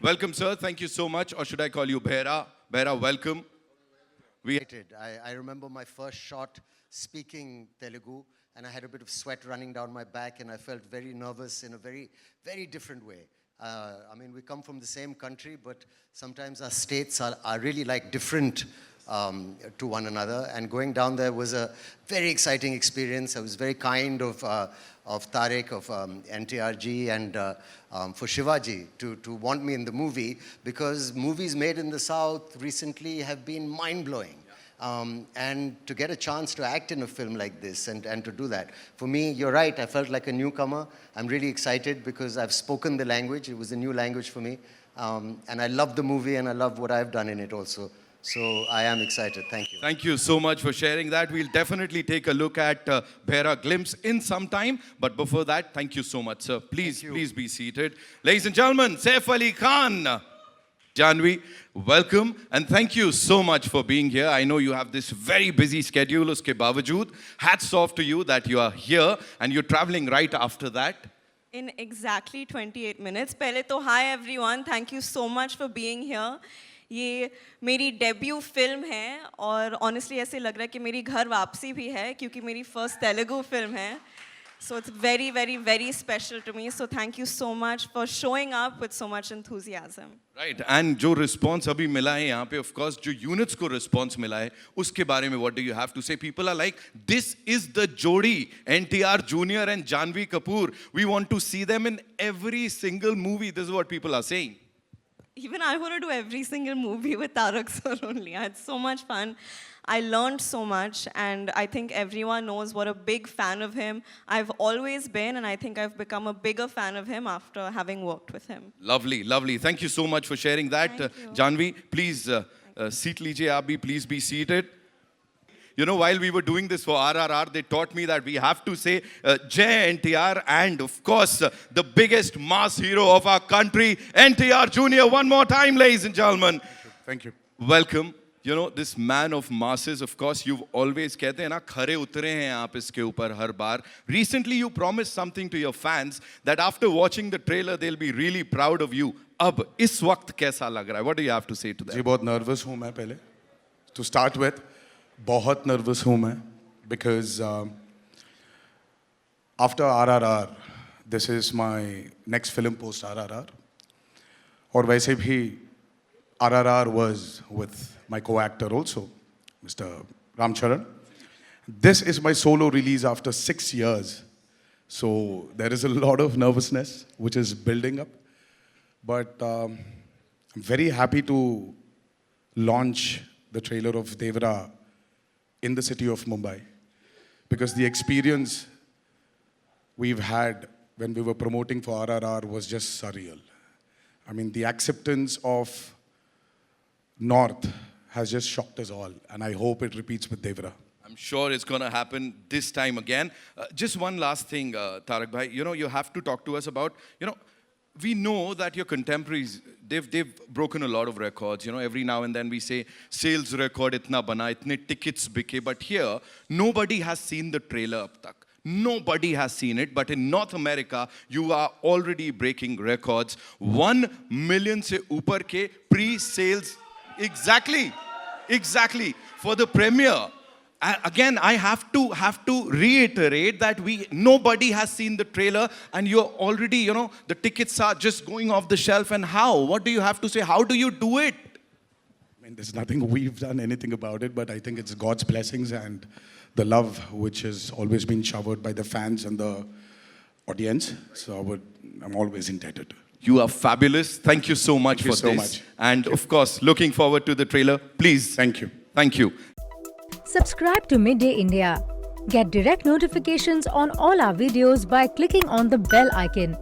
Welcome, sir. Thank you so much. Or should I call you Bhera? Bhera, welcome. I remember my first shot speaking Telugu, and I had a bit of sweat running down my back, and I felt very nervous in a very, very different way. I mean, we come from the same country, but sometimes our states are really like different to one another. And going down there was a very exciting experience. I was very kind of Tariq, of NTRG, and for Shivaji to want me in the movie, because movies made in the South recently have been mind-blowing. And to get a chance to act in a film like this and to do that. For me, you're right, I felt like a newcomer. I'm really excited because I've spoken the language. It was a new language for me. And I love the movie and I love what I've done in it also. So I am excited. Thank you. Thank you so much for sharing that. We'll definitely take a look at Bhera glimpse in some time. But before that, thank you so much, sir. Please be seated. Ladies and gentlemen, Saif Ali Khan. Janvi, welcome and thank you so much for being here. I know you have this very busy schedule. Uske bawajood, hats off to you that you are here and you're traveling right after that. In exactly 28 minutes. Pehle to hi everyone. Thank you so much for being here. ये मेरी debut film है और honestly ऐसे लग रहा है कि मेरी घर वापसी भी है क्योंकि मेरी फर्स्ट तेलुगु फिल्म है. So it's very, very, very special to me. So thank you so much for showing up with so much enthusiasm. Right. And जो response अभी मिला है यहाँ पे, of course, जो units को response मिला है, उसके बारे में what do you have to say? People are like, this is the Jodi, NTR Junior and Janvi Kapoor. We want to see them in every single movie. This is what people are saying. Even I want to do every single movie with Tarak sir only. I had so much fun. I learned so much, and I think everyone knows what a big fan of him I've always been, and I think I've become a bigger fan of him after having worked with him. Lovely, lovely. Thank you so much for sharing that. Janvi, please, seat lijiye aap bhi, please be seated. You know, while we were doing this for RRR, they taught me that we have to say Jai NTR and, of course, the biggest mass hero of our country, NTR Junior. One more time, ladies and gentlemen. Thank you. Welcome. You know, this man of masses, of course, you've always कहते हैं ना खरे उतरे हैं आप इसके ऊपर हर बार. Recently, you promised something to your fans that after watching the trailer, they'll be really proud of you. अब इस वक्त कैसा लग रहा है? What do you have to say to that? जी बहुत nervous हूँ मैं पहले. To start with, बहुत nervous हूँ मैं because after RRR, this is my next film post RRR. और वैसे भी RRR was with my co-actor also, Mr. Ram Charan. This is my solo release after 6 years. So there is a lot of nervousness which is building up. But I'm very happy to launch the trailer of Devara in the city of Mumbai. Because the experience we've had when we were promoting for RRR was just surreal. I mean, the acceptance of North has just shocked us all, and I hope it repeats with Devara. I'm sure it's going to happen this time again. Just one last thing, Tarak Bhai. You know, you have to talk to us about, you know, we know that your contemporaries, they've broken a lot of records. You know, every now and then we say, sales record itna bana, itne tickets bike. But here, nobody has seen the trailer ab tak. Nobody has seen it, but in North America, you are already breaking records. 1 million se upar ke pre-sales. Exactly. For the premiere. Again, I have to reiterate that nobody has seen the trailer, and you're already, you know, the tickets are just going off the shelf. And how? What do you have to say? How do you do it? I mean, there's nothing we've done anything about it, but I think it's God's blessings and the love which has always been showered by the fans and the audience. So I'm always indebted. You are fabulous. Thank you so much for this. Thank you so much. And of course, looking forward to the trailer. Please. Thank you. Thank you. Subscribe to Midday India. Get direct notifications on all our videos by clicking on the bell icon.